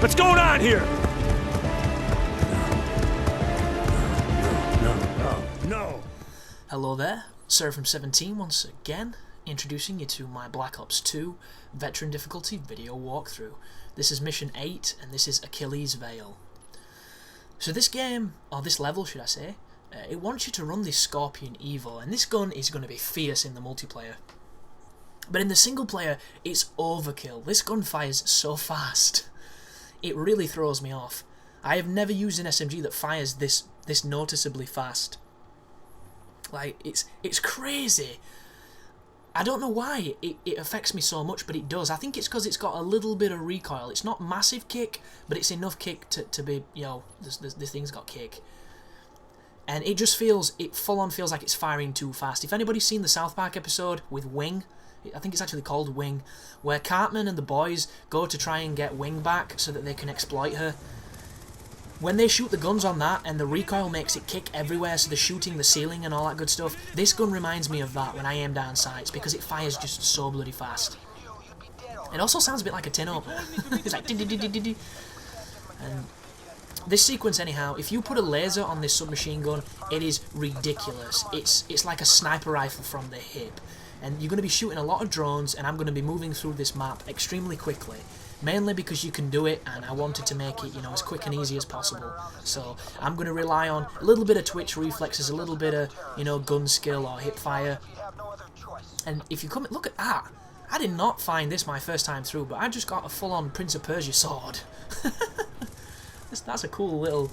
What's going on here? No. Hello there, Sir from 17 once again, introducing you to my Black Ops 2 Veteran Difficulty video walkthrough. This is Mission 8, and this is Achilles Veil. So this game, or this level should I say, it wants you to run this Scorpion Evo, and this gun is going to be fierce in the multiplayer. But in the single player, it's overkill. This gun fires so fast. It really throws me off. I have never used an SMG that fires this noticeably fast. Like, it's crazy. I don't know why it affects me so much, but it does. I think it's because it's got a little bit of recoil. It's not massive kick, but it's enough kick to be, you know, this thing's got kick. And it just feels, it full on feels like it's firing too fast. If anybody's seen the South Park episode with Wing, I think it's actually called Wing, where Cartman and the boys go to try and get Wing back so that they can exploit her. When they shoot the guns on that and the recoil makes it kick everywhere, so they're shooting the ceiling and all that good stuff, this gun reminds me of that when I aim down sights, because it fires just so bloody fast. It also sounds a bit like a tin up. It's like di-di-di-di-di-di. And this sequence anyhow, if you put a laser on this submachine gun, it is ridiculous. It's like a sniper rifle from the hip. And you're going to be shooting a lot of drones, and I'm going to be moving through this map extremely quickly. Mainly because you can do it, and I wanted to make it, you know, as quick and easy as possible. So I'm going to rely on a little bit of twitch reflexes, a little bit of, you know, gun skill or hip fire. And if you come, look at that. I did not find this my first time through, but I just got a full-on Prince of Persia sword. That's a cool little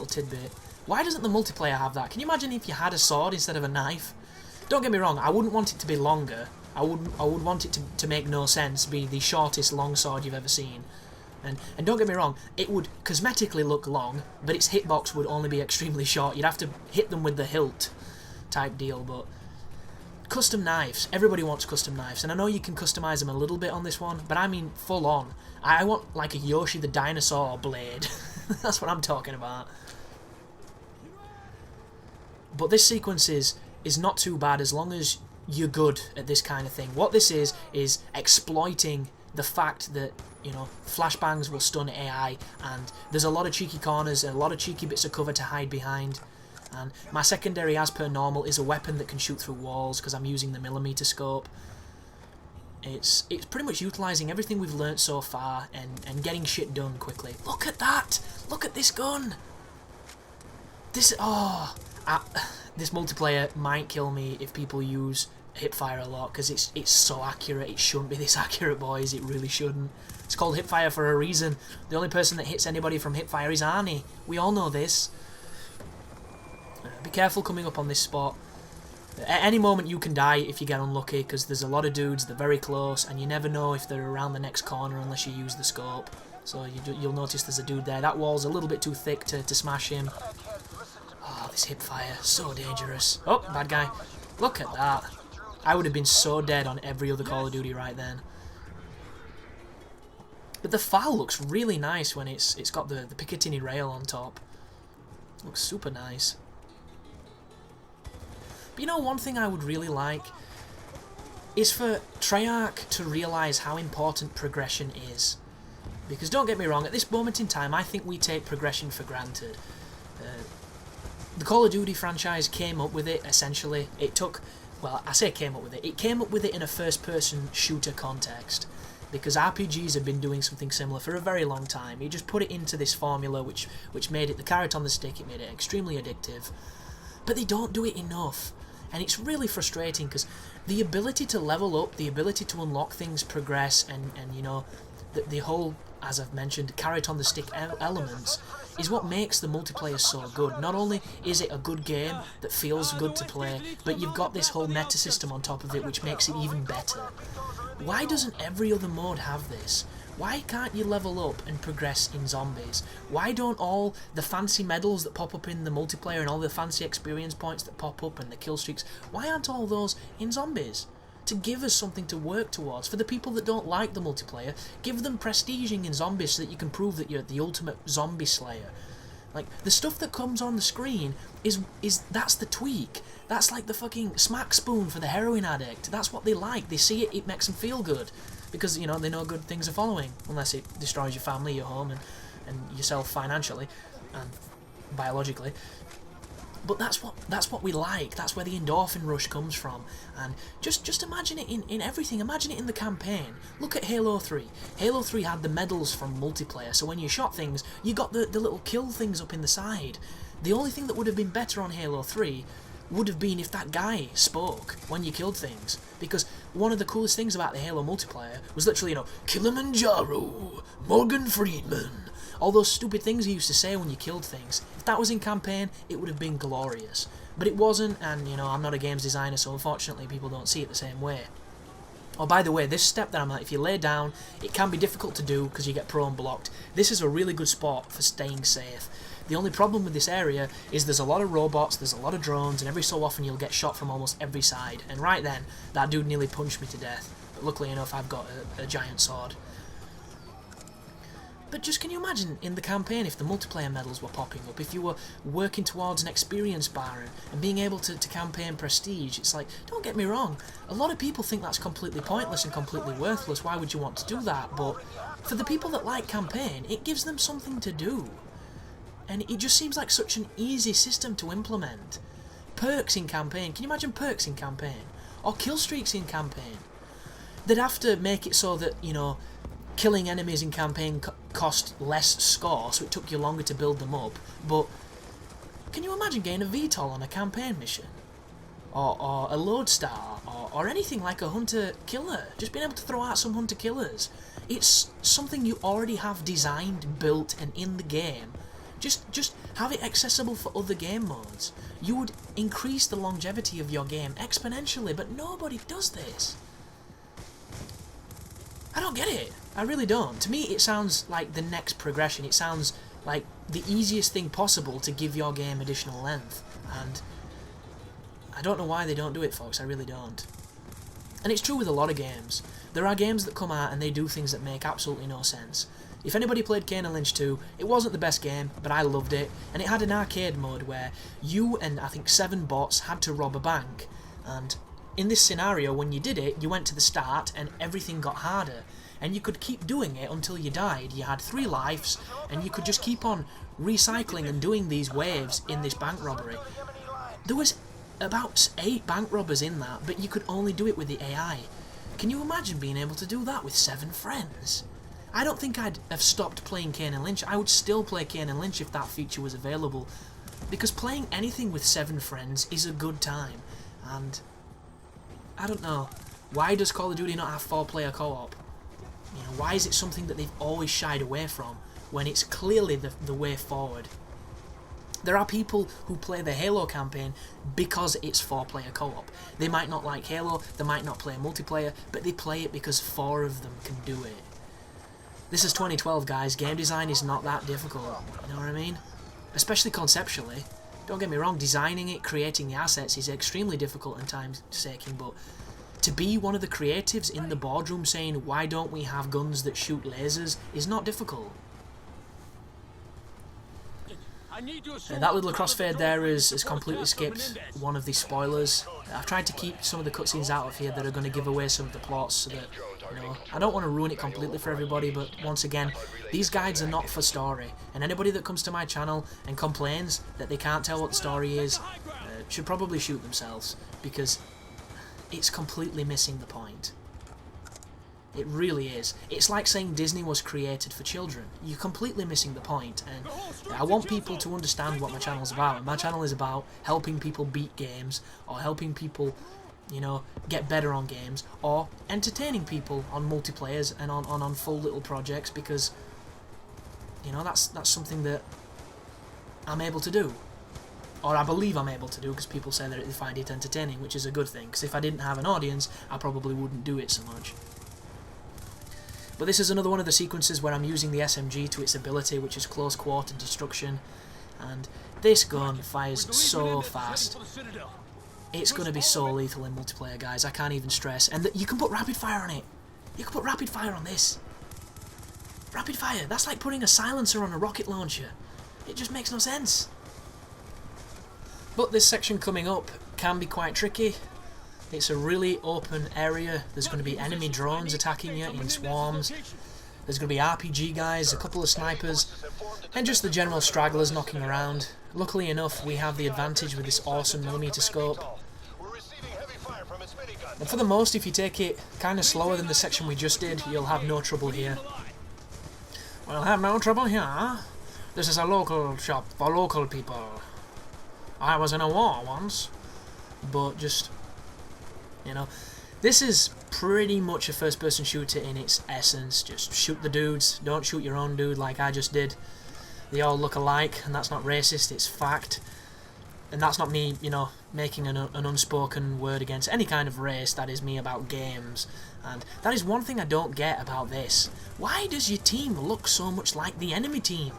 tidbit. Why doesn't the multiplayer have that? Can you imagine if you had a sword instead of a knife? Don't get me wrong, I wouldn't want it to be longer. I would want it to make no sense, be the shortest longsword you've ever seen. And don't get me wrong, it would cosmetically look long, but its hitbox would only be extremely short. You'd have to hit them with the hilt type deal, but custom knives. Everybody wants custom knives, and I know you can customize them a little bit on this one, but I mean full on. I want like a Yoshi the Dinosaur blade. That's what I'm talking about. But this sequence is not too bad as long as you're good at this kind of thing. What this is exploiting the fact that, you know, flashbangs will stun AI, and there's a lot of cheeky corners and a lot of cheeky bits of cover to hide behind. And my secondary, as per normal, is a weapon that can shoot through walls because I'm using the millimeter scope. It's pretty much utilising everything we've learnt so far and getting shit done quickly. Look at that! Look at this gun! This multiplayer might kill me if people use hipfire a lot, because it's so accurate. It shouldn't be this accurate, boys. It really shouldn't. It's called hipfire for a reason. The only person that hits anybody from hipfire is Arnie. We all know this. Be careful coming up on this spot. At any moment you can die if you get unlucky, because there's a lot of dudes, they're very close, and you never know if they're around the next corner unless you use the scope. So you'll notice there's a dude there. That wall's a little bit too thick to smash him. Oh, this hipfire, so dangerous. Oh, bad guy. Look at that. I would have been so dead on every other Call of Duty right then. But the FAL looks really nice when it's got the Picatinny rail on top. Looks super nice. But you know, one thing I would really like is for Treyarch to realise how important progression is. Because don't get me wrong, at this moment in time, I think we take progression for granted. The Call of Duty franchise came up with it, essentially. It took, well, I say came up with it. It came up with it in a first-person shooter context, because RPGs have been doing something similar for a very long time. You just put it into this formula, which made it the carrot on the stick. It made it extremely addictive. But they don't do it enough. And it's really frustrating, because the ability to level up, the ability to unlock things, progress, and you know, the whole, as I've mentioned, carrot on the stick elements is what makes the multiplayer so good. Not only is it a good game that feels good to play, but you've got this whole meta system on top of it which makes it even better. Why doesn't every other mode have this? Why can't you level up and progress in zombies? Why don't all the fancy medals that pop up in the multiplayer and all the fancy experience points that pop up and the kill streaks, why aren't all those in zombies? To give us something to work towards. For the people that don't like the multiplayer, give them prestiging in zombies so that you can prove that you're the ultimate zombie slayer. Like, the stuff that comes on the screen is that's the tweak. That's like the fucking smack spoon for the heroin addict. That's what they like. They see it, it makes them feel good. because, you know, they know good things are following, unless it destroys your family, your home, and yourself financially and biologically. But that's what we like. That's where the endorphin rush comes from. And just imagine it in everything. Imagine it in the campaign. Look at Halo 3. Halo 3 had the medals from multiplayer, so when you shot things, you got the little kill things up in the side. The only thing that would have been better on Halo 3 would have been if that guy spoke when you killed things. Because one of the coolest things about the Halo multiplayer was literally, you know, Kilimanjaro, Morgan Freeman, all those stupid things he used to say when you killed things. If that was in campaign, it would have been glorious. But it wasn't, and, you know, I'm not a games designer, so unfortunately people don't see it the same way. Oh, by the way, this step that I'm at, if you lay down, it can be difficult to do because you get prone blocked. This is a really good spot for staying safe. The only problem with this area is there's a lot of robots, there's a lot of drones, and every so often you'll get shot from almost every side. And right then, that dude nearly punched me to death. But luckily enough, I've got a giant sword. But just can you imagine in the campaign if the multiplayer medals were popping up, if you were working towards an experience bar and being able to campaign prestige? It's like, don't get me wrong, a lot of people think that's completely pointless and completely worthless. Why would you want to do that? But for the people that like campaign, it gives them something to do. And it just seems like such an easy system to implement. Perks in campaign, can you imagine perks in campaign? Or kill streaks in campaign? They'd have to make it so that, you know, killing enemies in campaign cost less score, so it took you longer to build them up. But can you imagine getting a VTOL on a campaign mission? Or a lodestar, or anything like a hunter-killer? Just being able to throw out some hunter-killers. It's something you already have designed, built, and in the game. Just have it accessible for other game modes. You would increase the longevity of your game exponentially, but nobody does this. I don't get it. I really don't. To me, it sounds like the next progression. It sounds like the easiest thing possible to give your game additional length. And I don't know why they don't do it, folks. I really don't. And it's true with a lot of games. There are games that come out and they do things that make absolutely no sense. If anybody played Kane and Lynch 2, it wasn't the best game, but I loved it. And it had an arcade mode where you and I think 7 bots had to rob a bank. And in this scenario, when you did it, you went to the start and everything got harder. And you could keep doing it until you died. You had 3 lives, and you could just keep on recycling and doing these waves in this bank robbery. There was about 8 bank robbers in that, but you could only do it with the AI. Can you imagine being able to do that with 7 friends? I don't think I'd have stopped playing Kane and Lynch. I would still play Kane and Lynch if that feature was available. Because playing anything with 7 friends is a good time. And I don't know. Why does Call of Duty not have 4-player co-op? You know, why is it something that they've always shied away from when it's clearly the way forward? There are people who play the Halo campaign because it's 4-player co-op. They might not like Halo, they might not play multiplayer, but they play it because 4 of them can do it. This is 2012, guys. Game design is not that difficult, you know what I mean? Especially conceptually. Don't get me wrong, designing it, creating the assets is extremely difficult and time-taking, but to be one of the creatives in the boardroom saying, why don't we have guns that shoot lasers, is not difficult. That little crossfade there has completely skipped one of the spoilers. I've tried to keep some of the cutscenes out of here that are going to give away some of the plots, so that, you know, I don't want to ruin it completely for everybody, but once again, these guides are not for story, and anybody that comes to my channel and complains that they can't tell what the story is should probably shoot themselves, because it's completely missing the point. It really is. It's like saying Disney was created for children. You're completely missing the point, and I want people to understand what my channel's about. My channel is about helping people beat games, or helping people, you know, get better on games, or entertaining people on multiplayers and on full little projects, because, you know, that's something that I'm able to do. Or I believe I'm able to do, because people say that they find it entertaining, which is a good thing, because if I didn't have an audience, I probably wouldn't do it so much. But this is another one of the sequences where I'm using the SMG to its ability, which is close quarter destruction, and this gun fires so fast. It's going to be so lethal in multiplayer, guys, I can't even stress. And you can put rapid fire on it. You can put rapid fire on this. Rapid fire, that's like putting a silencer on a rocket launcher. It just makes no sense. But this section coming up can be quite tricky. It's a really open area. There's going to be enemy drones attacking you in swarms. There's going to be RPG guys, a couple of snipers, and just the general stragglers knocking around. Luckily enough, we have the advantage with this awesome millimeter scope. And for the most, if you take it kind of slower than the section we just did, you'll have no trouble here. We'll have no trouble here. This is a local shop for local people. I was in a war once, but just, you know, this is pretty much a first-person shooter in its essence. Just shoot the dudes, don't shoot your own dude like I just did. They all look alike, and that's not racist, it's fact. And that's not me, you know, making an unspoken word against any kind of race. That is me about games. And that is one thing I don't get about this. Why does your team look so much like the enemy team?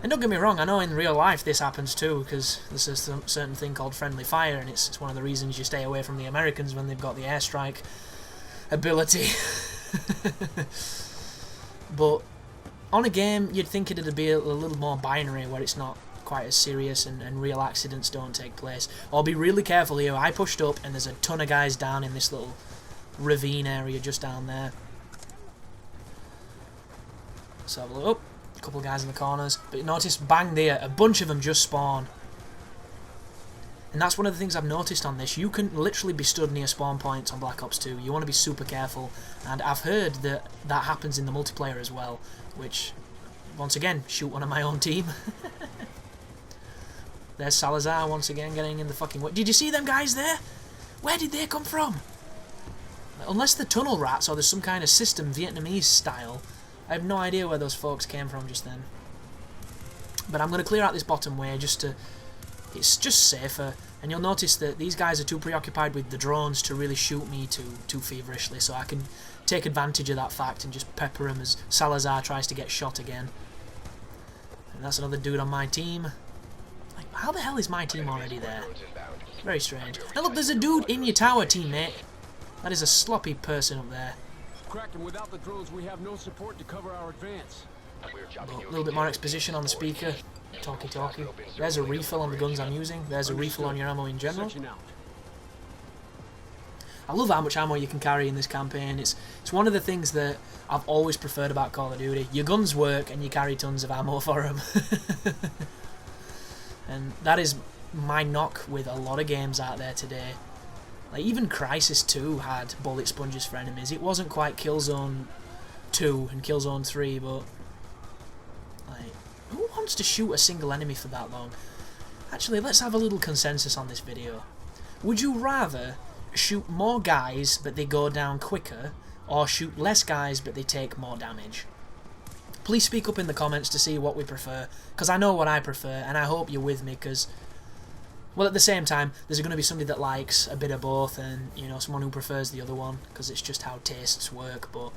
And don't get me wrong, I know in real life this happens too, because there's a certain thing called friendly fire, and it's one of the reasons you stay away from the Americans when they've got the airstrike ability. But on a game, you'd think it'd be a little more binary, where it's not quite as serious and real accidents don't take place. I'll be really careful here. I pushed up, and there's a ton of guys down in this little ravine area just down there. So have a look. A couple of guys in the corners, but notice, bang there, a bunch of them just spawn. And that's one of the things I've noticed on this. You can literally be stood near spawn points on Black Ops 2. You want to be super careful, and I've heard that that happens in the multiplayer as well, which, once again, shoot one of my own team. There's Salazar once again getting in the fucking way. Did you see them guys there? Where did they come from? Unless they're tunnel rats or there's some kind of system Vietnamese style, I have no idea where those folks came from just then. But I'm going to clear out this bottom way just to... It's just safer. And you'll notice that these guys are too preoccupied with the drones to really shoot me too feverishly. So I can take advantage of that fact and just pepper him as Salazar tries to get shot again. And that's another dude on my team. Like, how the hell is my team already there? Very strange. Now look, there's a dude in your tower, teammate. That is a sloppy person up there. Kraken, without the drones, we have no support to cover our advance. A little bit more exposition on the speaker. Talkie. There's a refill on the guns I'm using. There's a refill on your ammo in general. I love how much ammo you can carry in this campaign. It's one of the things that I've always preferred about Call of Duty. Your guns work and you carry tons of ammo for them. And that is my knock with a lot of games out there today. Like, even Crysis 2 had bullet sponges for enemies. It wasn't quite Killzone 2 and Killzone 3, but... like, who wants to shoot a single enemy for that long? Actually, let's have a little consensus on this video. Would you rather shoot more guys but they go down quicker, or shoot less guys but they take more damage? Please speak up in the comments to see what we prefer, because I know what I prefer, and I hope you're with me, because... well, at the same time, there's going to be somebody that likes a bit of both and, you know, someone who prefers the other one, because it's just how tastes work. But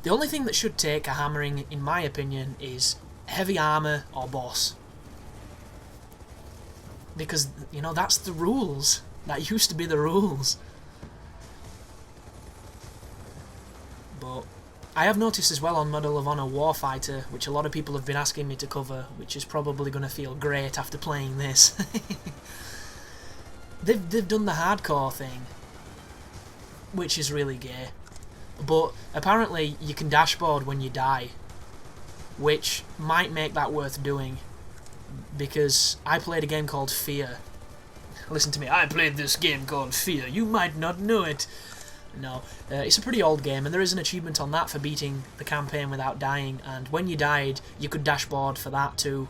the only thing that should take a hammering, in my opinion, is heavy armour or boss. Because, you know, that's the rules. That used to be the rules. But I have noticed as well on Medal of Honor Warfighter, which a lot of people have been asking me to cover, which is probably going to feel great after playing this. They've done the hardcore thing, which is really gay. But apparently you can dashboard when you die, which might make that worth doing, because I played a game called Fear. Listen to me, I played this game called Fear, you might not know it. No, it's a pretty old game, and there is an achievement on that for beating the campaign without dying, and when you died, you could dashboard for that too,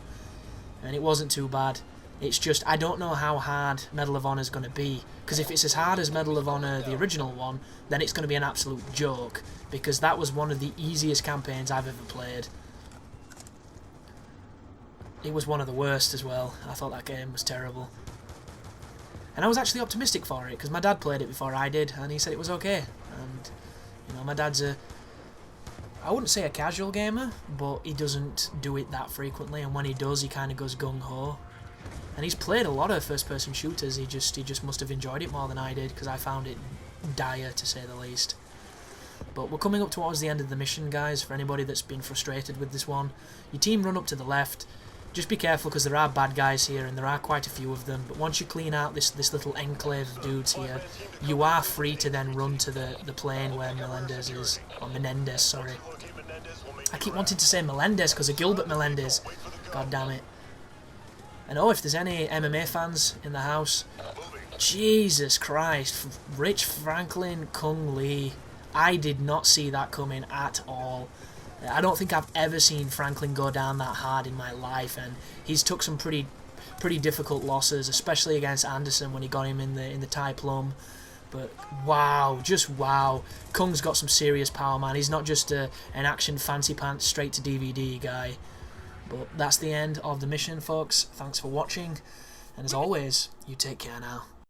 and it wasn't too bad. It's just, I don't know how hard Medal of Honor is going to be, because if it's as hard as Medal of Honor, the original one, then it's going to be an absolute joke, because that was one of the easiest campaigns I've ever played. It was one of the worst as well. I thought that game was terrible. And I was actually optimistic for it, because my dad played it before I did, and he said it was okay. And, you know, my dad's I wouldn't say a casual gamer, but he doesn't do it that frequently, and when he does, he kind of goes gung-ho. And he's played a lot of first-person shooters, he just must have enjoyed it more than I did, because I found it dire, to say the least. But we're coming up towards the end of the mission, guys, for anybody that's been frustrated with this one. Your team run up to the left, Just be careful, because there are bad guys here, and there are quite a few of them. But once you clean out this little enclave of dudes here, you are free to then run to the plane where Menedez is. Or Menendez, sorry. I keep wanting to say Melendez because of Gilbert Melendez. God damn it. And oh, if there's any MMA fans in the house, Jesus Christ, Rich Franklin Kung Lee. I did not see that coming at all. I don't think I've ever seen Franklin go down that hard in my life, and he's took some pretty difficult losses, especially against Anderson when he got him in the Thai plum. But wow, just wow. Kung's got some serious power, man. He's not just an action fancy pants straight to DVD guy. But that's the end of the mission, folks. Thanks for watching, and as always, you take care now.